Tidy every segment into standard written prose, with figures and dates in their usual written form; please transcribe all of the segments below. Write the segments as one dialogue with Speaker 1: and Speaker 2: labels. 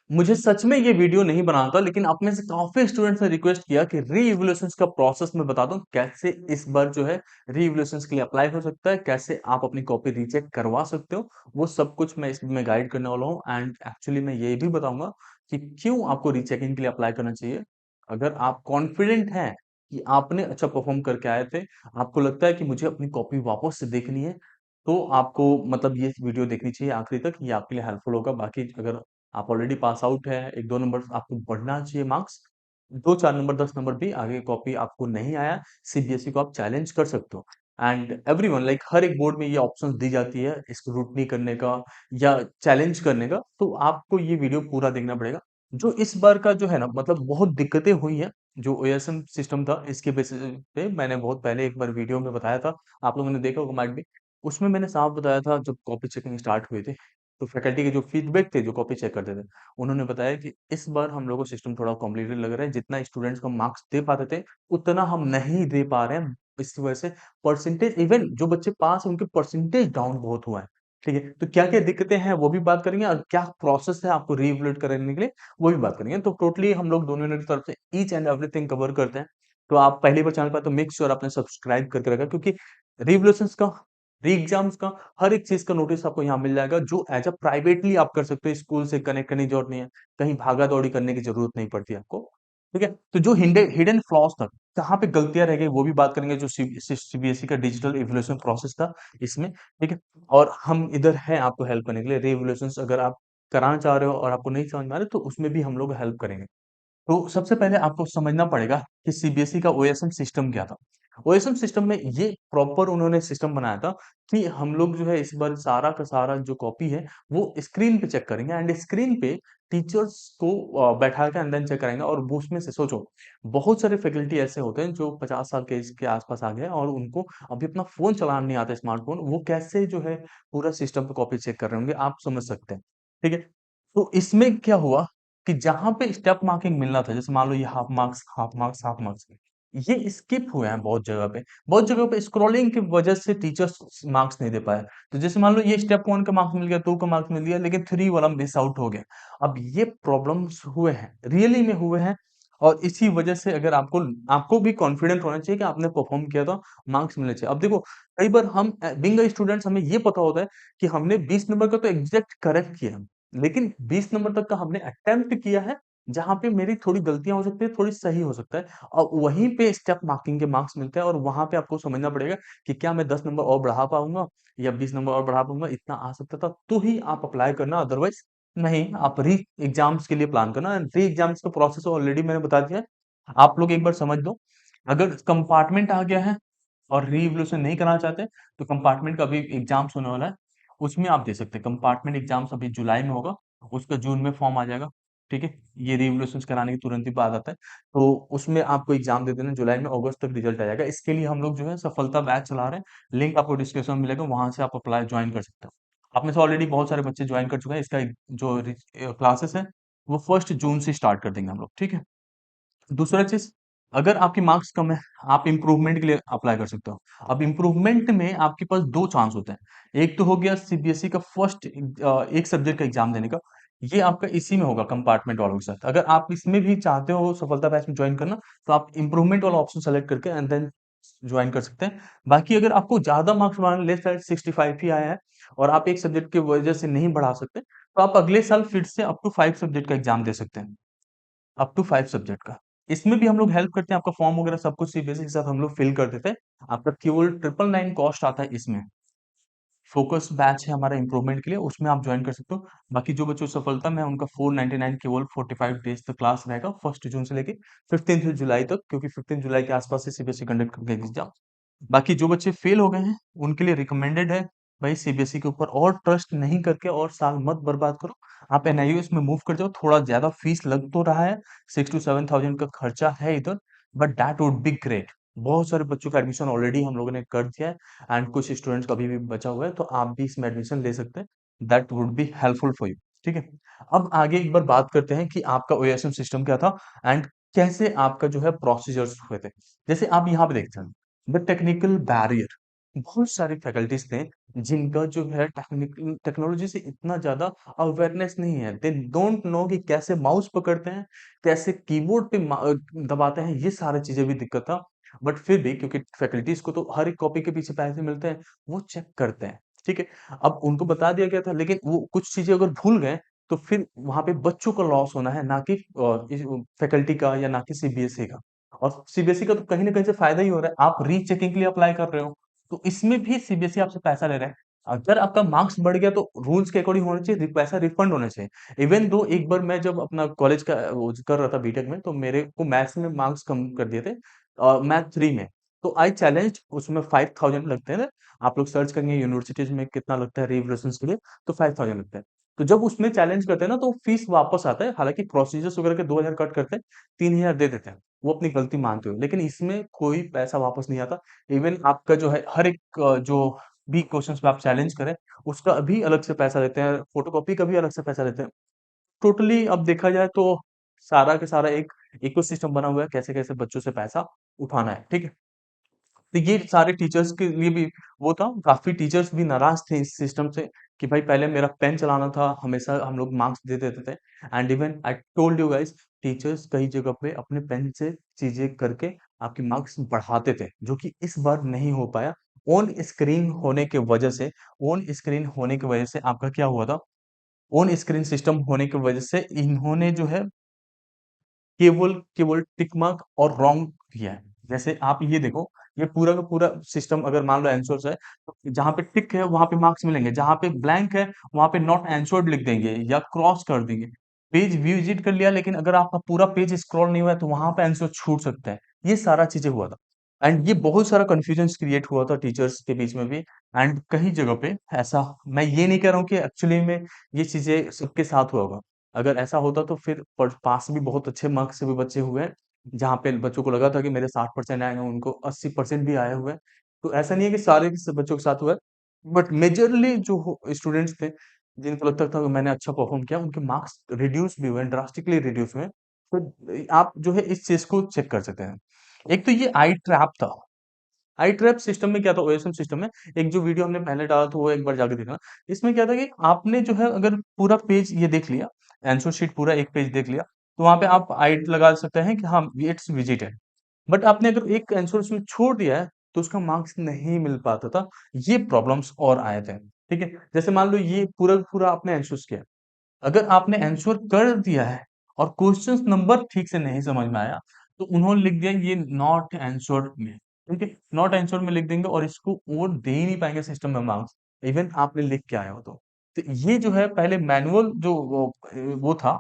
Speaker 1: मुझे सच में ये वीडियो नहीं बनाना था, लेकिन आप में से काफी स्टूडेंट्स ने रिक्वेस्ट किया कि री-इवैल्यूएशंस का प्रोसेस मैं बता दूं, कैसे इस बार जो है री-इवैल्यूएशंस के लिए अप्लाई हो सकता है, कैसे आप अपनी कॉपी रीचेक करवा सकते हो। वो सब कुछ मैं इसमें गाइड करने वाला हूँ, एंड एक्चुअली मैं ये भी बताऊंगा कि क्यों आपको रीचेकिंग के लिए अप्लाई करना चाहिए। अगर आप कॉन्फिडेंट हैं कि आपने अच्छा परफॉर्म करके आए थे, आपको लगता है कि मुझे अपनी कॉपी वापस से देखनी है, तो आपको मतलब ये वीडियो देखनी चाहिए आखिरी तक। ये आपके लिए हेल्पफुल होगा। बाकी अगर आप ऑलरेडी पास आउट है, 1-2 नंबर आपको बढ़ना चाहिए मार्क्स, 2-4 नंबर, 10 नंबर भी आगे कॉपी आपको नहीं आया, सीबीएसई को आप चैलेंज कर सकते हो। एंड एवरीवन लाइक हर एक बोर्ड में ये ऑप्शंस दी जाती है स्क्रूटनी करने का या चैलेंज करने का, तो आपको ये वीडियो पूरा देखना पड़ेगा। जो इस बार का जो है ना, मतलब बहुत दिक्कतें हुई हैं। जो ओएसएम सिस्टम था, इसके बेसिस पे मैंने बहुत पहले एक बार वीडियो में बताया था, आप लोगों ने देखा होगा माइट भी। उसमें मैंने साफ बताया था, जब कॉपी चेकिंग स्टार्ट हुए थे, तो फैकल्टी के जो फीडबैक थे, जो कॉपी चेक करते थे, उन्होंने बताया कि इस बार हम लोगों को सिस्टम थोड़ा कॉम्प्लिकेटेड लग रहा है। जितना स्टूडेंट्स को मार्क्स दे पाते थे, उतना हम नहीं दे पा रहे हैं। इसकी वजह से परसेंटेज, इवन जो बच्चे पास हैं उनके परसेंटेज डाउन बहुत हुआ है। ठीक है, तो क्या क्या दिक्कतें हैं वो भी बात करेंगे, और क्या प्रोसेस है आपको रीवैल्यूएट करने के लिए वो भी बात करेंगे। तो टोटली हम लोग दोनों की तरफ से ईच एंड एवरीथिंग कवर करते हैं। तो आप पहली बार चैनल पर, तो मेक श्योर आपने सब्सक्राइब करके रखा, क्योंकि रिवोल्यूशंस का, री एग्जाम्स का, हर एक चीज का नोटिस आपको यहाँ मिल जाएगा, जो एज अ प्राइवेटली आप कर सकते हो। स्कूल से कनेक्ट करने की जरूरत नहीं है, कहीं भागा दौड़ी करने की जरूरत नहीं पड़ती आपको। ठीक है, तो जो हिडन फ्लॉज था, कहाँ पे गलतियां रह गई, वो भी बात करेंगे। जो सीबीएसई का डिजिटल इवोल्यूशन प्रोसेस था इसमें। ठीक है, और हम इधर हैं आपको हेल्प करने के लिए। री इवोल्यूशन अगर आप कराना चाह रहे हो और आपको नहीं समझ में आ रहा, तो उसमें भी हम लोग हेल्प करेंगे। तो सबसे पहले आपको समझना पड़ेगा कि सीबीएसई का ओएसएम सिस्टम क्या था। ओएसएम सिस्टम में ये प्रॉपर उन्होंने सिस्टम बनाया था कि हम लोग जो है इस बार सारा का सारा जो कॉपी है वो स्क्रीन पे चेक करेंगे, एंड स्क्रीन पे टीचर्स को बैठा के अंदर चेक करेंगे। और वो उसमें से सोचो, बहुत सारे फैकल्टी ऐसे होते हैं जो 50 साल के एज के आसपास आ गए हैं, और उनको अभी अपना फोन चलाना नहीं आता, स्मार्टफोन, वो कैसे जो है पूरा सिस्टम पे कॉपी चेक कर रहे होंगे, आप समझ सकते हैं। ठीक है, तो इसमें क्या हुआ कि जहां पे स्टेप मार्किंग मिलना था, जैसे मान लो ये half marks, half marks, half marks, ये स्किप हुए हैं बहुत जगह पे। बहुत जगह पे स्क्रॉलिंग की वजह से टीचर्स मार्क्स नहीं दे पाए। तो जैसे मान लो ये स्टेप 1 का मार्क्स मिल गया, 2 का मार्क्स मिल गया, लेकिन 3 वाला मिस आउट हो गया। अब ये प्रॉब्लम्स हुए हैं, रियली में हुए हैं। और इसी वजह से अगर आपको आपको भी कॉन्फिडेंट होना चाहिए कि आपने परफॉर्म किया था, मार्क्स मिलने चाहिए। अब देखो, कई बार हम बिंग स्टूडेंट्स, हमें ये पता होता है कि हमने 20 नंबर का तो एग्जैक्ट करेक्ट किया, लेकिन 20 नंबर तक का हमने अटेम्प्ट किया है, जहाँ पे मेरी थोड़ी गलतियाँ हो सकती है, थोड़ी सही हो सकता है, और वहीं पे स्टेप मार्किंग के मार्क्स मिलते हैं। और वहाँ पे आपको समझना पड़ेगा कि क्या मैं 10 नंबर और बढ़ा पाऊँगा या 20 नंबर और बढ़ा पाऊँगा, इतना आ सकता था, तो ही आप अप्लाई करना, अदरवाइज़ नहीं। आप री एग्ज़ाम्स के लिए प्लान करना। री एग्ज़ाम्स का प्रोसेस ऑलरेडी मैंने बता दिया है, आप लोग एक बार समझ लो। अगर कंपार्टमेंट आ गया है और री-इवैल्यूएशन नहीं कराना चाहते, तो कंपार्टमेंट का अभी एग्ज़ाम्स होने वाला है, उसमें आप दे सकते हैं। कंपार्टमेंट एग्ज़ाम्स अभी जुलाई में होगा, उसका जून में फॉर्म आ जाएगा। ठीक है? ये री-इवैल्यूएशंस कराने के तुरंत ही बाद आता है, तो उसमें आपको एग्ज़ाम दे देना, जुलाई में, अगस्त तक रिजल्ट आ जाएगा। इसके लिए हम लोग जो है सफलता बैच चला रहे हैं, लिंक आपको डिस्क्रिप्शन में मिलेगा, वहाँ से आप अप्लाई जॉइन कर सकते हो। आप में से ऑलरेडी बहुत सारे बच्चे जॉइन कर चुके हैं। इसका एक जो क्लासेस है, वो 1 जून से स्टार्ट कर देंगे हम लोग, ठीक है? दूसरा चीज़, अगर आपके मार्क्स कम है, आप इम्प्रूवमेंट के लिए अप्लाई कर सकते हो। अब इम्प्रूवमेंट में आपके पास 2 चांस होते हैं। एक तो हो गया सीबीएसई का एक सब्जेक्ट का एग्ज़ाम देने का, ये आपका इसी में होगा कंपार्टमेंट वालों के साथ। अगर आप इसमें भी चाहते हो सफलता बैच में जॉइन करना, तो आप इम्प्रूवमेंट वाला ऑप्शन सेलेक्ट करके एंड देन जॉइन कर सकते हैं। बाकी अगर आपको ज़्यादा मार्क्स बढ़ाने, लेट्स से 65 ही आया है और आप एक सब्जेक्ट की वजह से नहीं बढ़ा सकते, तो आप अगले साल फिर से अप टू 5 सब्जेक्ट का एग्ज़ाम दे सकते हैं। अप टू 5 सब्जेक्ट का। इसमें भी हम लोग हेल्प करते हैं, आपका फॉर्म वगैरह सब कुछ सीबीएसई के साथ हम लोग फिल कर देते हैं। आपका केवल 999 कॉस्ट आता है इसमें। फोकस बैच है हमारा इम्प्रूवमेंट के लिए, उसमें आप ज्वाइन कर सकते हो। बाकी जो बच्चों को सफलता में है, उनका 499 केवल 45 डेज तक क्लास रहेगा, 1 जून से लेके 15 जुलाई तक, क्योंकि 15 जुलाई के आसपास से सीबीएसई कंडक्ट करके एग्जाम। बाकी जो बच्चे फेल हो गए हैं, उनके लिए रिकमेंडेड है, भाई सीबीएसई के ऊपर और ट्रस्ट नहीं करके और साल मत बर्बाद करो। आप एनआईओएस में मूव कर जाओ। थोड़ा ज्यादा फीस लग तो रहा है, 6 to 7 थाउजेंड का खर्चा है इधर, but that would be great. बहुत सारे बच्चों का एडमिशन ऑलरेडी हम लोगों ने कर दिया है, एंड कुछ स्टूडेंट्स का अभी भी बचा हुआ है, तो आप भी इसमें एडमिशन ले सकते हैं। That would be helpful for you. ठीक है, अब आगे एक बार बात करते हैं कि आपका ओएसएम सिस्टम क्या था, एंड कैसे आपका जो है प्रोसीजर्स हुए थे। जैसे आप यहाँ पे देखते हैं द टेक्निकल बैरियर। बहुत सारी फैकल्टीज़ थे, जिनका जो है टेक्नोलॉजी से इतना ज़्यादा अवेयरनेस नहीं है। दे डोंट नो कि कैसे माउस पकड़ते हैं, कैसे कीबोर्ड पे दबाते हैं, ये सारी चीज़ें भी दिक्कत था। बट फिर भी क्योंकि फैकल्टीज़ को तो हर एक कॉपी के पीछे पैसे मिलते हैं, वो चेक करते हैं, ठीक है? अब उनको बता दिया गया था, लेकिन वो कुछ चीज़ें अगर भूल गए, तो फिर वहाँ पे बच्चों का लॉस होना है, ना कि फैकल्टी का या ना कि सीबीएसई का। और सीबीएसई का तो कहीं न कहीं से फ़ायदा ही हो रहा है, आप रीचेकिंग के लिए अप्लाई कर रहे हो। तो इसमें भी सीबीएसई आपसे पैसा ले रहा है। अगर आपका मार्क्स बढ़ गया तो रूल्स के अकॉर्डिंग होना चाहिए, पैसा रिफंड होना चाहिए। इवन दो एक बार मैं जब अपना कॉलेज का वो कर रहा था बीटेक में, तो मेरे को मैथ्स में मार्क्स कम कर दिए थे, मैथ 3 में। तो आई चैलेंज्ड, उसमें 5000 लगते हैं ना, आप लोग सर्च करेंगे यूनिवर्सिटीज में कितना लगता है रिवोल्यूशंस के लिए, तो 5000 लगता है। तो जब उसमें चैलेंज करते हैं ना, तो फीस वापस आता है, हालांकि प्रोसीजर्स वगैरह के 2000 कट करते हैं, 3000 दे देते हैं, वो अपनी गलती मानते हुए। लेकिन इसमें कोई पैसा वापस नहीं आता। इवन आपका जो है हर एक जो भी क्वेश्चंस पे आप चैलेंज करें, उसका भी अलग से पैसा लेते हैं, फोटोकॉपी का भी अलग से पैसा लेते हैं। टोटली अब देखा जाए तो सारा के सारा एक इकोसिस्टम बना हुआ है, कैसे कैसे बच्चों से पैसा उठाना है, ठीक है? तो ये सारे टीचर्स के लिए भी वो था, काफी टीचर्स भी नाराज थे इस सिस्टम से कि भाई पहले मेरा पेन चलाना था, हमेशा हम लोग मार्क्स दे देते थे। And even I told you guys, teachers कई जगह पे अपने पेन से चीजें करके आपके मार्क्स बढ़ाते थे, जो कि इस बार नहीं हो पाया। ऑन स्क्रीन होने की वजह से, ऑन स्क्रीन होने की वजह से आपका क्या हुआ था, ऑन स्क्रीन सिस्टम होने की वजह से इन्होंने जो है केवल केवल टिक मार्क और रॉन्ग किया है। जैसे आप ये देखो, ये पूरा का पूरा सिस्टम अगर मान लो आंसर्स है, तो जहाँ पे टिक है वहां पे मार्क्स मिलेंगे, जहाँ पे ब्लैंक है वहां पे नॉट आंसर्ड लिख देंगे या क्रॉस कर देंगे। पेज विजिट कर लिया, लेकिन अगर आपका पूरा पेज स्क्रॉल नहीं हुआ है तो वहां पे आंसर छूट सकता है। ये सारा चीजें हुआ था, एंड ये बहुत सारा कंफ्यूजन क्रिएट हुआ था टीचर्स के बीच में भी। एंड कई जगह पे ऐसा, मैं ये नहीं कह रहा हूँ कि एक्चुअली में ये चीजें सबके साथ हुआ होगा। अगर ऐसा होता तो फिर पास भी बहुत अच्छे मार्क्स से भी बच्चे हुए हैं, जहाँ पे बच्चों को लगा था कि मेरे 60% आए हैं, उनको 80% भी आए हुए हैं। तो ऐसा नहीं है कि सारे के सब बच्चों के साथ हुआ है, बट मेजरली जो स्टूडेंट्स थे, जिनको लगता था कि मैंने अच्छा परफॉर्म किया, उनके मार्क्स रिड्यूस भी हुए, ड्रास्टिकली रिड्यूस हुए। तो आप जो है इस चीज को चेक कर सकते हैं। एक तो ये आई ट्रैप था। आई ट्रैप सिस्टम में क्या था, ओएसएम सिस्टम में एक जो वीडियो हमने पहले डाला था वो एक बार जाके देखना। इसमें क्या था कि आपने जो है अगर पूरा पेज ये देख लिया, आंसर शीट पूरा एक पेज देख लिया, तो वहां पे आप आई लगा सकते हैं कि हाँ इट्स विजिटेड। बट आपने अगर एक आंसर उसमें छोड़ दिया है, तो उसका मार्क्स नहीं मिल पाता था। ये प्रॉब्लम्स और आए थे, ठीक है? जैसे मान लो ये पूरा पूरा आपने आंसर किया, अगर आपने आंसर कर दिया है और क्वेश्चन नंबर ठीक से नहीं समझ में आया, तो उन्होंने लिख दिया ये नॉट आंसर्ड में, ठीक है? नॉट आंसर्ड में लिख देंगे और इसको और दे ही नहीं पाएंगे सिस्टम में मार्क्स, इवन आपने लिख के आए हो तो ये जो है पहले मैनुअल जो वो था,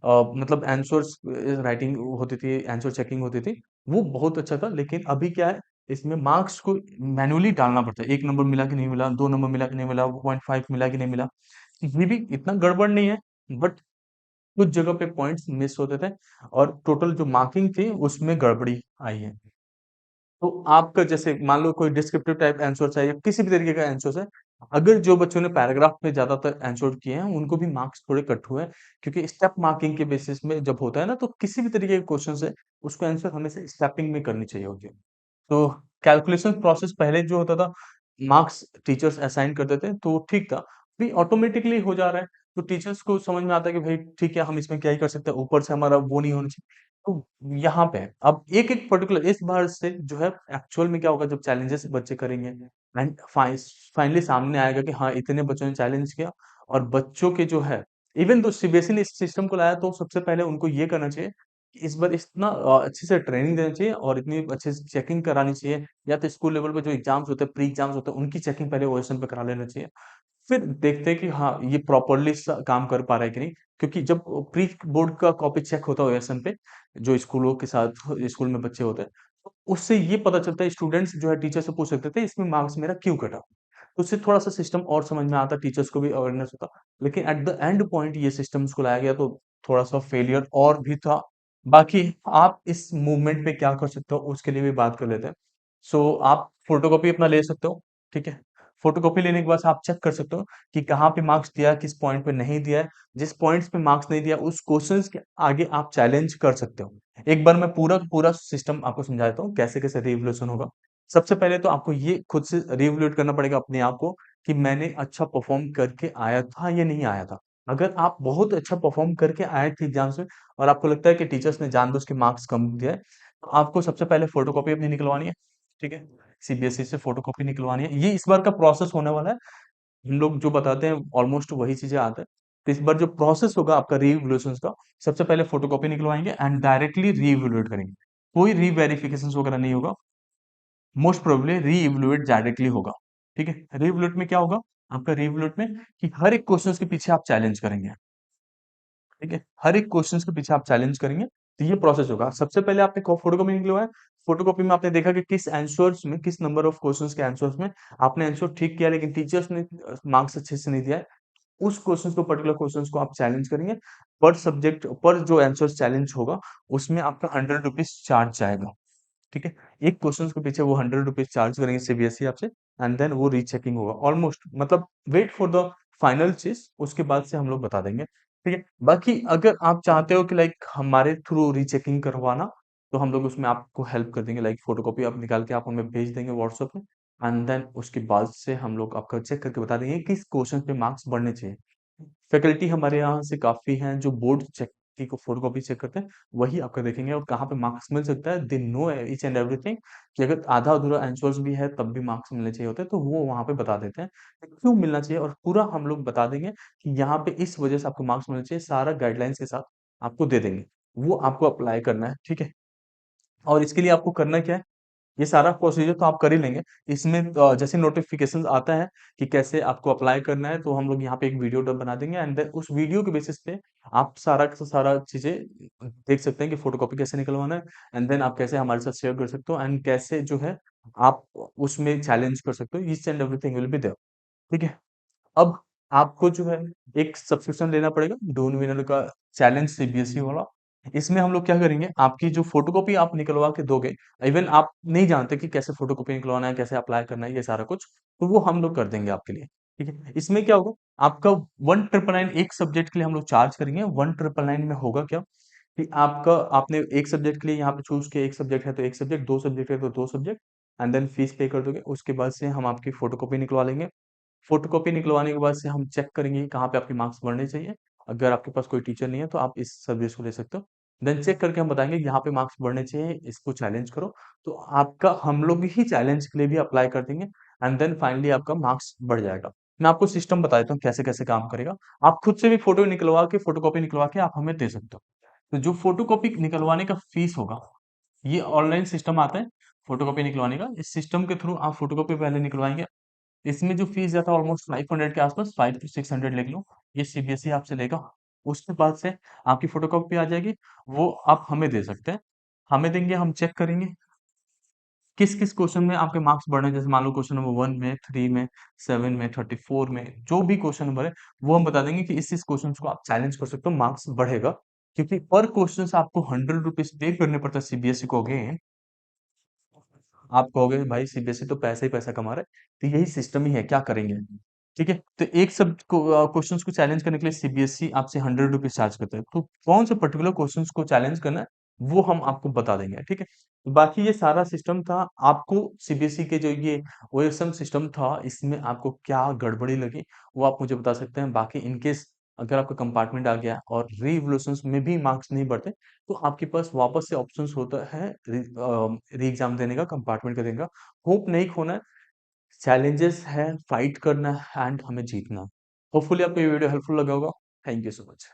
Speaker 1: मतलब आंसर्स राइटिंग होती थी, आंसर चेकिंग होती थी, वो बहुत अच्छा था। लेकिन अभी क्या है, इसमें मार्क्स को मैनुअली डालना पड़ता है, 1 नंबर मिला कि नहीं मिला, 2 नंबर मिला कि नहीं मिला, 0.5 मिला कि नहीं मिला। ये भी इतना गड़बड़ नहीं है, बट कुछ जगह पे पॉइंट्स मिस होते थे और टोटल जो मार्किंग थी उसमें गड़बड़ी आई है। तो आपका जैसे मान लो कोई डिस्क्रिप्टिव टाइप आंसर है या किसी भी तरीके का आंसर है, अगर जो बच्चों ने पैराग्राफ में ज्यादातर आंसर किए हैं उनको भी मार्क्स थोड़े कट हुए हैं, क्योंकि स्टेप मार्किंग के बेसिस में जब होता है ना, तो किसी भी तरीके के क्वेश्चन है उसको आंसर हमेशा स्टेपिंग में करनी चाहिए होती है। तो कैलकुलेशन प्रोसेस पहले जो होता था, मार्क्स टीचर्स असाइन करते थे तो ठीक था, अभी ऑटोमेटिकली हो जा रहा है। तो टीचर्स को समझ में आता है कि भाई ठीक है, हम इसमें क्या ही कर सकते हैं, ऊपर से हमारा वो नहीं होना चाहिए। तो यहाँ पे अब एक एक पर्टिकुलर इस बार से जो है एक्चुअल में क्या होगा, जब चैलेंजेस बच्चे करेंगे एंड फाइनली सामने आएगा कि हाँ इतने बच्चों ने चैलेंज किया, और बच्चों के जो है, इवन तो सीबीएसई ने इस सिस्टम को लाया, तो सबसे पहले उनको ये करना चाहिए कि इस बार इतना अच्छे से ट्रेनिंग देना चाहिए और इतनी अच्छे से चेकिंग करानी चाहिए, या तो स्कूल लेवल पे जो एग्जाम्स होते हैं, प्री एग्जाम्स होते हैं, उनकी चेकिंग पहले ओएसएम पे करा लेना चाहिए। फिर देखते हैं कि हाँ ये प्रॉपरली काम कर पा रहा है कि नहीं, क्योंकि जब प्री बोर्ड का कॉपी चेक होता है ओएसएम पे, जो स्कूलों के साथ स्कूल में बच्चे होते हैं, तो उससे ये पता चलता है, स्टूडेंट्स जो है टीचर से पूछ सकते थे इसमें मार्क्स मेरा क्यों कटा, तो उससे थोड़ा सा सिस्टम और समझ में आता, टीचर्स को भी अवेयरनेस होता। लेकिन एट द एंड पॉइंट ये सिस्टम्स को लाया गया तो थोड़ा सा फेलियर और भी था। बाकी आप इस मूवमेंट पे क्या कर सकते हो उसके लिए भी बात कर लेते हैं। सो आप फोटोकॉपी अपना ले सकते हो, ठीक है? फोटोकॉपी लेने के बाद आप चेक कर सकते हो कि कहाँ पे मार्क्स दिया है, किस पॉइंट पे नहीं दिया है। जिस पॉइंट्स पे मार्क्स नहीं दिया, उस क्वेश्चंस के आगे आप चैलेंज कर सकते हो। एक बार मैं पूरा पूरा सिस्टम आपको समझा देता हूँ कैसे कैसे रिवोल्यूशन होगा। सबसे पहले तो आपको ये खुद से रिवैल्यूएट करना पड़ेगा अपने आप को कि मैंने अच्छा परफॉर्म करके आया था या नहीं आया था। अगर आप बहुत अच्छा परफॉर्म करके आए थे एग्जाम्स में और आपको लगता है कि टीचर्स ने जानबूझ के मार्क्स कम दिया है, तो आपको सबसे पहले फोटोकॉपी अपनी निकलवानी है, ठीक है? सीबीएसई से फोटोकॉपी निकलवानी है। ये इस बार का प्रोसेस होने वाला है। हम लोग जो बताते हैं ऑलमोस्ट वही चीजें आते हैं। तो इस बार जो प्रोसेस होगा आपका रीवैल्यूएशन का, सबसे पहले फोटोकॉपी निकलवाएंगे एंड डायरेक्टली रीवैल्यूएट करेंगे। कोई रीवेरिफिकेशन वगैरह नहीं होगा। मोस्ट प्रोबेबली रीइवैल्यूएट डायरेक्टली होगा। ठीक है, रीइवैल्यूएट में क्या होगा आपका, रीइवैल्यूएट में कि हर एक क्वेश्चन के पीछे आप चैलेंज करेंगे। ठीक है, हर एक क्वेश्चन के पीछे आप चैलेंज करेंगे, तो ये प्रोसेस होगा। सबसे पहले आपने फोटोकॉपी निकलवाया, फोटोकॉपी में आपने देखा कि किस आंसर्स में, किस नंबर ऑफ क्वेश्चंस के आंसर्स में आपने आंसर ठीक किया लेकिन टीचर्स ने मार्क्स अच्छे से नहीं दिया है। उस क्वेश्चन को, पर्टिकुलर क्वेश्चन को आप चैलेंज करेंगे। पर सब्जेक्ट पर जो आंसर चैलेंज होगा उसमें आपका 100 रुपीज चार्ज जाएगा। ठीक है, एक क्वेश्चन के पीछे वो 100 रुपीज चार्ज करेंगे सीबीएसई आपसे एंड देन वो रीचेकिंग होगा ऑलमोस्ट, मतलब वेट फॉर द फाइनल चीज, उसके बाद से हम लोग बता देंगे। ठीक है, बाकी अगर आप चाहते हो कि लाइक हमारे थ्रू रीचेकिंग करवाना, तो हम लोग उसमें आपको हेल्प कर देंगे। लाइक फोटोकॉपी आप निकाल के आप हमें भेज देंगे व्हाट्सएप में एंड देन उसके बाद से हम लोग आपका चेक करके बता देंगे किस क्वेश्चन पे मार्क्स बढ़ने चाहिए। फैकल्टी हमारे यहाँ से काफी हैं जो बोर्ड चेक की को फोटोकॉपी चेक करते हैं, वही आपका देखेंगे और कहाँ पे मार्क्स मिल सकता है। They know each and everything कि अगर आधा अधूरा आंसर्स भी है तब भी मार्क्स मिलने चाहिए होते हैं, तो वो वहां पे बता देते हैं कि क्यों मिलना चाहिए, और पूरा हम लोग बता देंगे कि यहाँ पे इस वजह से आपको मार्क्स मिलना चाहिए, सारा गाइडलाइंस के साथ आपको दे देंगे। वो आपको अप्लाई करना है, ठीक है? और इसके लिए आपको करना क्या है, ये सारा प्रोसीजर तो आप कर ही लेंगे। इसमें जैसे नोटिफिकेशन आता है कि कैसे आपको अप्लाई करना है, तो हम लोग यहाँ पे एक वीडियो डब बना देंगे एंड देन उस वीडियो के बेसिस पे आप सारा का सारा चीजें देख सकते हैं कि फोटोकॉपी कैसे निकलवाना है एंड देन आप कैसे हमारे साथ शेयर कर सकते हो एंड कैसे जो है आप उसमें चैलेंज कर सकते हो। Each and everything will be there. ठीक है, अब आपको जो है एक सब्सक्रिप्शन लेना पड़ेगा डून विनर का, चैलेंज सीबीएसई वाला। इसमें हम लोग क्या करेंगे, आपकी जो फोटोकॉपी आप निकलवा के दोगे, इवन आप नहीं जानते कि कैसे फोटोकॉपी निकलवाना है, कैसे अप्लाई करना है, ये सारा कुछ, तो वो हम लोग कर देंगे आपके लिए। ठीक है, इसमें क्या होगा, आपका 1999 एक सब्जेक्ट के लिए हम लोग चार्ज करेंगे। 1999 में होगा क्या कि आपका, आपने एक सब्जेक्ट के लिए यहाँ पे चूज किया, एक सब्जेक्ट है तो एक सब्जेक्ट, दो सब्जेक्ट है तो दो सब्जेक्ट, एंड देन फीस पे कर दोगे। उसके बाद से हम आपकी फोटोकॉपी निकलवा लेंगे। फोटोकॉपी निकलवाने के बाद से हम चेक करेंगे कि कहाँ पे आपके मार्क्स बढ़ने चाहिए। अगर आपके पास कोई टीचर नहीं है तो आप इस सर्विस को ले सकते हो। देन चेक करके हम बताएंगे यहाँ पे मार्क्स बढ़ने चाहिए, इसको चैलेंज करो। तो आपका हम लोग ही चैलेंज के लिए भी अप्लाई कर देंगे एंड देन फाइनली आपका मार्क्स बढ़ जाएगा। मैं आपको सिस्टम बता देता हूँ कैसे कैसे काम करेगा। आप खुद से भी फोटो निकलवा के, फोटोकॉपी निकलवा के आप हमें दे सकते हो। तो जो फोटोकॉपी निकलवाने का फीस होगा, ये ऑनलाइन सिस्टम आता है फोटोकॉपी निकलवाने का। इस सिस्टम के थ्रू आप फोटोकॉपी पहले निकलवाएंगे। इसमें जो फीस जाता है ऑलमोस्ट 500 के आसपास, 5 to 600 लिख लो। ये सीबीएसई आपसे लेगा। उसके बाद से आपकी फोटोकॉपी आ जाएगी, वो आप हमें दे सकते हैं। हमें देंगे, हम चेक करेंगे किस किस क्वेश्चन में आपके मार्क्स बढ़ रहे हैं। जैसे मान लो क्वेश्चन नंबर 1 में, 3 में, 7 में, 34 में, जो भी क्वेश्चन नंबर है वो हम बता देंगे कि इस क्वेश्चन को आप चैलेंज कर सकते हो, मार्क्स बढ़ेगा। क्योंकि पर क्वेश्चन आपको 100 रुपीज पे करने पड़ता है सीबीएसई को। अगेन आप कहोगे भाई सीबीएसई तो पैसा ही पैसा कमा रहा है, तो यही सिस्टम ही है, क्या करेंगे। ठीक है, तो एक सब क्वेश्चंस को चैलेंज करने के लिए सीबीएसई आपसे 100 रुपीज चार्ज करता है। तो कौन से पर्टिकुलर क्वेश्चंस को चैलेंज करना है वो हम आपको बता देंगे। ठीक है, तो बाकी ये सारा सिस्टम था। आपको सीबीएसई के जो ये ओएसएम सिस्टम था, इसमें आपको क्या गड़बड़ी लगी वो आप मुझे बता सकते हैं। बाकी इनकेस अगर आपका कंपार्टमेंट आ गया और रीवोल्यूशंस में भी मार्क्स नहीं बढ़ते, तो आपके पास वापस से ऑप्शंस होता है री एग्जाम देने का, कंपार्टमेंट का देने का। होप नहीं खोना है, चैलेंजेस है, फाइट करना है एंड हमें जीतना है। होपफुली आपको ये वीडियो हेल्पफुल लगा होगा। Thank you so much.